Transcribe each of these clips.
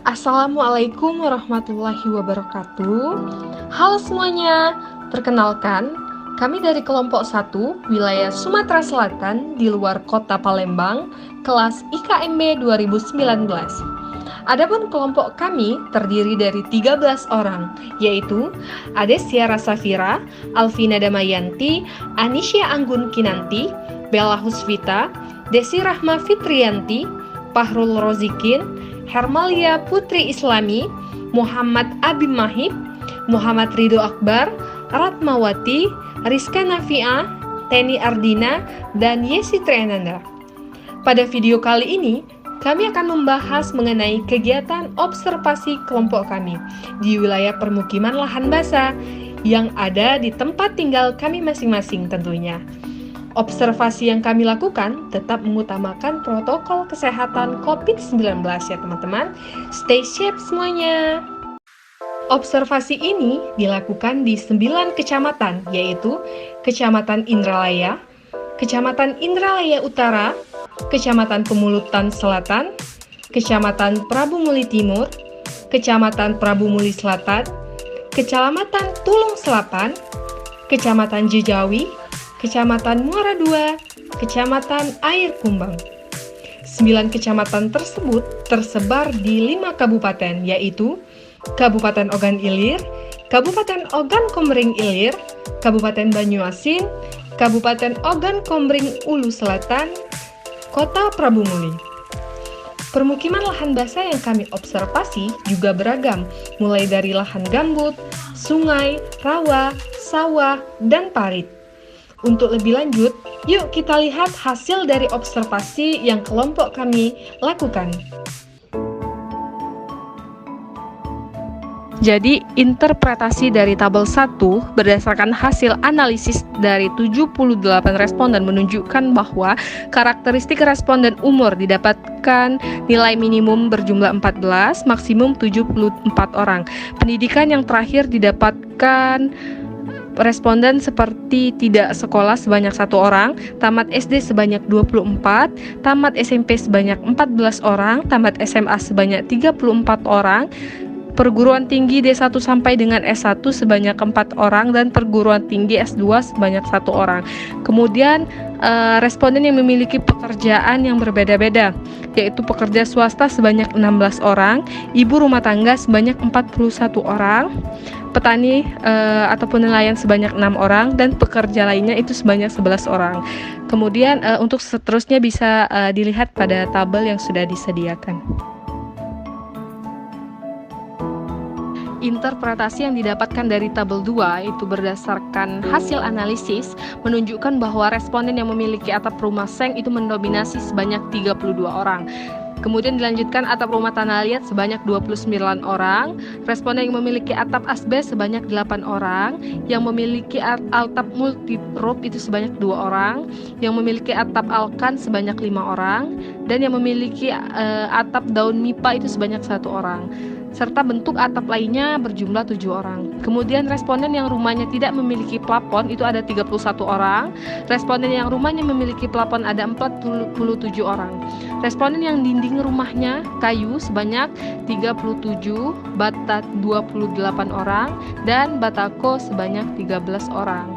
Assalamualaikum warahmatullahi wabarakatuh. Halo semuanya, perkenalkan, kami dari kelompok 1 wilayah Sumatera Selatan di luar kota Palembang, kelas IKMB 2019. Adapun kelompok kami terdiri dari 13 orang, yaitu Adesia Safira, Alvina Damayanti, Anisya Anggun Kinanti, Bella Husvita, Desi Rahma Fitrianti, Pahrul Rozikin, Hermalia Putri Islami, Muhammad Abim Mahib, Muhammad Ridho Akbar, Ratmawati, Rizka Nafi'ah, Teni Ardina, dan Yesi Triananda. Pada video kali ini, kami akan membahas mengenai kegiatan observasi kelompok kami di wilayah permukiman lahan basah yang ada di tempat tinggal kami masing-masing tentunya. Observasi yang kami lakukan tetap mengutamakan protokol kesehatan COVID-19 ya teman-teman. Stay safe semuanya. Observasi ini dilakukan di 9 kecamatan, yaitu Kecamatan Indralaya, Kecamatan Indralaya Utara, Kecamatan Pemulutan Selatan, Kecamatan Prabu Muli Timur, Kecamatan Prabu Muli Selatan, Kecamatan Tulung Selatan, Kecamatan Jejawi, Kecamatan Muara II, Kecamatan Air Kumbang. 9 kecamatan tersebut tersebar di 5 kabupaten, yaitu Kabupaten Ogan Ilir, Kabupaten Ogan Komering Ilir, Kabupaten Banyuasin, Kabupaten Ogan Komering Ulu Selatan, Kota Prabu Muli. Permukiman lahan basah yang kami observasi juga beragam, mulai dari lahan gambut, sungai, rawa, sawah, dan parit. Untuk lebih lanjut, yuk kita lihat hasil dari observasi yang kelompok kami lakukan. Jadi, interpretasi dari tabel 1 berdasarkan hasil analisis dari 78 responden menunjukkan bahwa karakteristik responden umur didapatkan nilai minimum berjumlah 14, maksimum 74 orang. Pendidikan yang terakhir didapatkan responden seperti tidak sekolah sebanyak 1 orang, tamat SD sebanyak 24, tamat SMP sebanyak 14 orang, tamat SMA sebanyak 34 orang, perguruan tinggi D1 sampai dengan S1 sebanyak 4 orang, dan perguruan tinggi S2 sebanyak 1 orang. Kemudian responden yang memiliki pekerjaan yang berbeda-beda, yaitu pekerja swasta sebanyak 16 orang, ibu rumah tangga sebanyak 41 orang, petani ataupun nelayan sebanyak 6 orang, dan pekerja lainnya itu sebanyak 11 orang. Kemudian untuk seterusnya bisa dilihat pada tabel yang sudah disediakan. Interpretasi yang didapatkan dari tabel 2 itu berdasarkan hasil analisis menunjukkan bahwa responden yang memiliki atap rumah seng itu mendominasi sebanyak 32 orang. Kemudian dilanjutkan atap rumah tanah liat sebanyak 29 orang, responden yang memiliki atap asbes sebanyak 8 orang, yang memiliki atap multi roof itu sebanyak 2 orang, yang memiliki atap alkan sebanyak 5 orang, dan yang memiliki atap daun mipa itu sebanyak 1 orang, serta bentuk atap lainnya berjumlah 7 orang. Kemudian responden yang rumahnya tidak memiliki plafon itu ada 31 orang, responden yang rumahnya memiliki plafon ada 47 orang, responden yang dinding rumahnya kayu sebanyak 37, bata 28 orang, dan batako sebanyak 13 orang.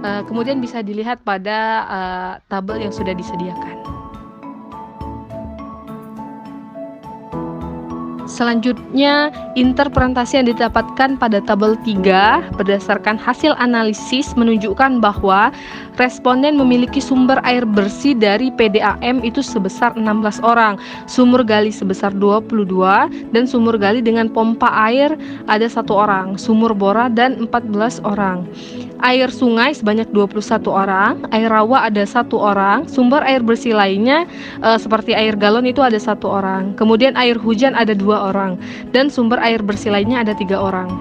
Kemudian bisa dilihat pada tabel yang sudah disediakan. Selanjutnya, interpretasi yang didapatkan pada tabel 3 berdasarkan hasil analisis menunjukkan bahwa responden memiliki sumber air bersih dari PDAM itu sebesar 16 orang, sumur gali sebesar 22, dan sumur gali dengan pompa air ada 1 orang, sumur bora dan 14 orang. Air sungai sebanyak 21 orang, air rawa ada 1 orang, sumber air bersih lainnya seperti air galon itu ada 1 orang, kemudian air hujan ada 2 orang, dan sumber air bersih lainnya ada 3 orang.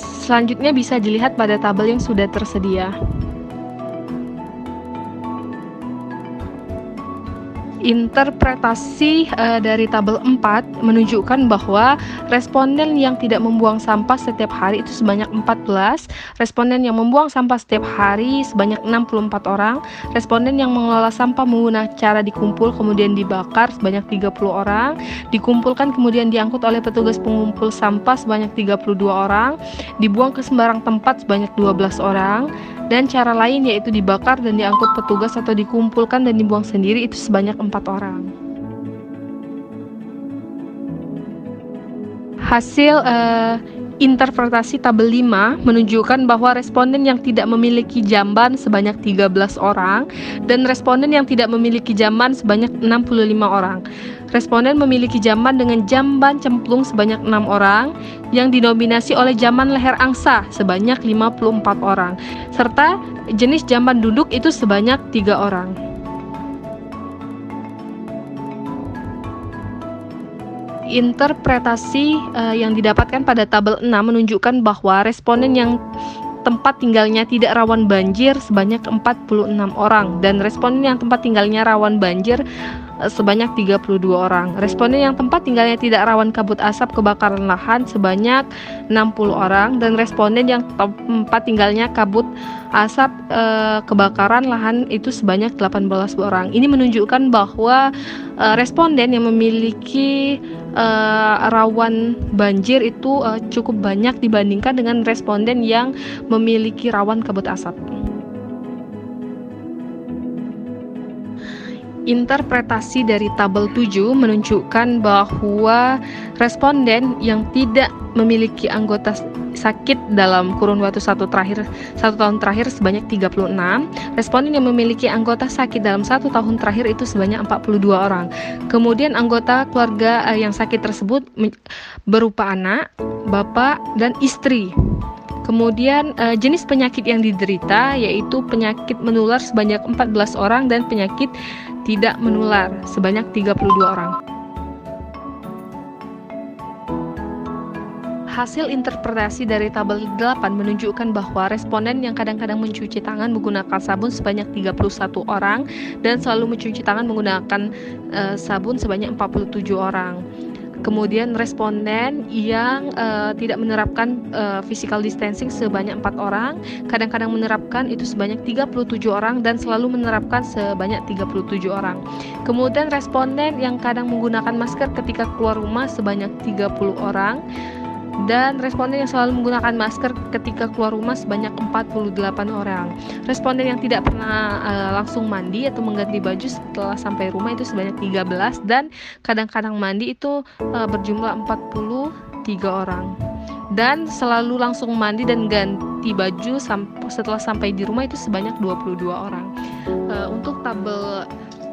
Selanjutnya bisa dilihat pada tabel yang sudah tersedia. Interpretasi dari tabel 4 menunjukkan bahwa responden yang tidak membuang sampah setiap hari itu sebanyak 14, responden yang membuang sampah setiap hari sebanyak 64 orang, responden yang mengelola sampah menggunakan cara dikumpul kemudian dibakar sebanyak 30 orang, dikumpulkan kemudian diangkut oleh petugas pengumpul sampah sebanyak 32 orang, dibuang ke sembarang tempat sebanyak 12 orang, dan cara lain yaitu dibakar dan diangkut petugas atau dikumpulkan dan dibuang sendiri itu sebanyak 4 orang. Hasil interpretasi tabel 5 menunjukkan bahwa responden yang tidak memiliki jamban sebanyak 13 orang dan responden yang tidak memiliki jamban sebanyak 65 orang. Responden memiliki jamban dengan jamban cemplung sebanyak 6 orang yang didominasi oleh jamban leher angsa sebanyak 54 orang serta jenis jamban duduk itu sebanyak 3 orang. Interpretasi yang didapatkan pada tabel 6 menunjukkan bahwa responden yang tempat tinggalnya tidak rawan banjir sebanyak 46 orang dan responden yang tempat tinggalnya rawan banjir sebanyak 32 orang. Responden yang tempat tinggalnya tidak rawan kabut asap kebakaran lahan sebanyak 60 orang dan responden yang tempat tinggalnya kabut asap kebakaran lahan itu sebanyak 18 orang. Ini menunjukkan bahwa responden yang memiliki rawan banjir itu cukup banyak dibandingkan dengan responden yang memiliki rawan kabut asap. Interpretasi dari tabel 7 menunjukkan bahwa responden yang tidak memiliki anggota sakit dalam kurun waktu 1 tahun terakhir sebanyak 36, responden yang memiliki anggota sakit dalam 1 tahun terakhir itu sebanyak 42 orang. Kemudian anggota keluarga yang sakit tersebut berupa anak, bapak, dan istri. Kemudian jenis penyakit yang diderita yaitu penyakit menular sebanyak 14 orang dan penyakit tidak menular sebanyak 32 orang. Hasil interpretasi dari tabel 8 menunjukkan bahwa responden yang kadang-kadang mencuci tangan menggunakan sabun sebanyak 31 orang dan selalu mencuci tangan menggunakan sabun sebanyak 47 orang. Kemudian responden yang tidak menerapkan physical distancing sebanyak 4 orang, kadang-kadang menerapkan itu sebanyak 37 orang dan selalu menerapkan sebanyak 37 orang. Kemudian responden yang kadang menggunakan masker ketika keluar rumah sebanyak 30 orang dan responden yang selalu menggunakan masker ketika keluar rumah sebanyak 48 orang. Responden yang tidak pernah langsung mandi atau mengganti baju setelah sampai rumah itu sebanyak 13 dan kadang-kadang mandi itu berjumlah 43 orang. Dan selalu langsung mandi dan ganti baju setelah sampai di rumah itu sebanyak 22 orang.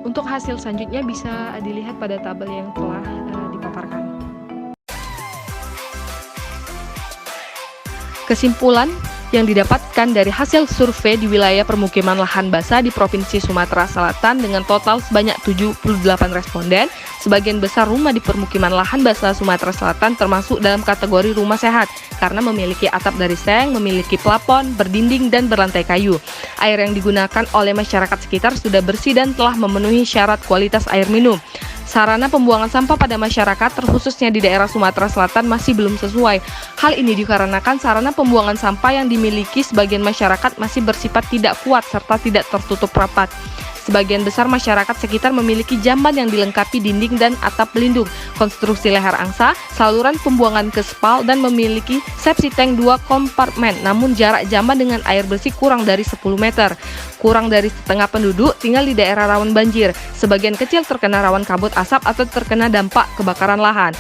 Untuk hasil selanjutnya bisa dilihat pada tabel yang telah dipaparkan. Kesimpulan yang didapatkan dari hasil survei di wilayah permukiman lahan basah di Provinsi Sumatera Selatan dengan total sebanyak 78 responden, sebagian besar rumah di permukiman lahan basah Sumatera Selatan termasuk dalam kategori rumah sehat karena memiliki atap dari seng, memiliki plafon, berdinding, dan berlantai kayu. Air yang digunakan oleh masyarakat sekitar sudah bersih dan telah memenuhi syarat kualitas air minum. Sarana pembuangan sampah pada masyarakat, terkhususnya di daerah Sumatera Selatan, masih belum sesuai. Hal ini dikarenakan sarana pembuangan sampah yang dimiliki sebagian masyarakat masih bersifat tidak kuat serta tidak tertutup rapat. Sebagian besar masyarakat sekitar memiliki jamban yang dilengkapi dinding dan atap pelindung, konstruksi leher angsa, saluran pembuangan ke spal, dan memiliki septic tank 2 kompartemen. Namun jarak jamban dengan air bersih kurang dari 10 meter. Kurang dari setengah penduduk tinggal di daerah rawan banjir. Sebagian kecil terkena rawan kabut asap atau terkena dampak kebakaran lahan.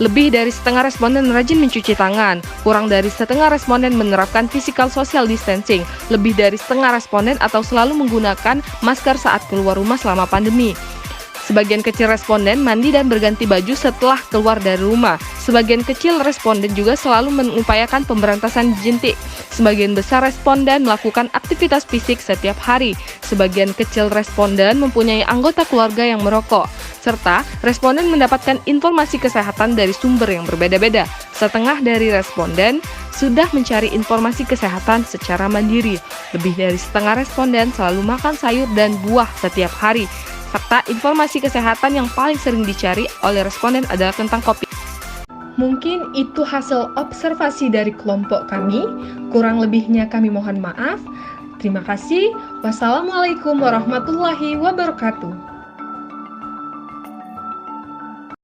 Lebih dari setengah responden rajin mencuci tangan. Kurang dari setengah responden menerapkan physical social distancing. Lebih dari setengah responden atau selalu menggunakan masker saat keluar rumah selama pandemi. Sebagian kecil responden mandi dan berganti baju setelah keluar dari rumah. Sebagian kecil responden juga selalu mengupayakan pemberantasan jentik. Sebagian besar responden melakukan aktivitas fisik setiap hari. Sebagian kecil responden mempunyai anggota keluarga yang merokok. Serta responden mendapatkan informasi kesehatan dari sumber yang berbeda-beda. Setengah dari responden sudah mencari informasi kesehatan secara mandiri. Lebih dari setengah responden selalu makan sayur dan buah setiap hari. serta informasi kesehatan yang paling sering dicari oleh responden adalah tentang kopi. Mungkin itu hasil observasi dari kelompok kami, kurang lebihnya kami mohon maaf. Terima kasih. Wassalamualaikum warahmatullahi wabarakatuh.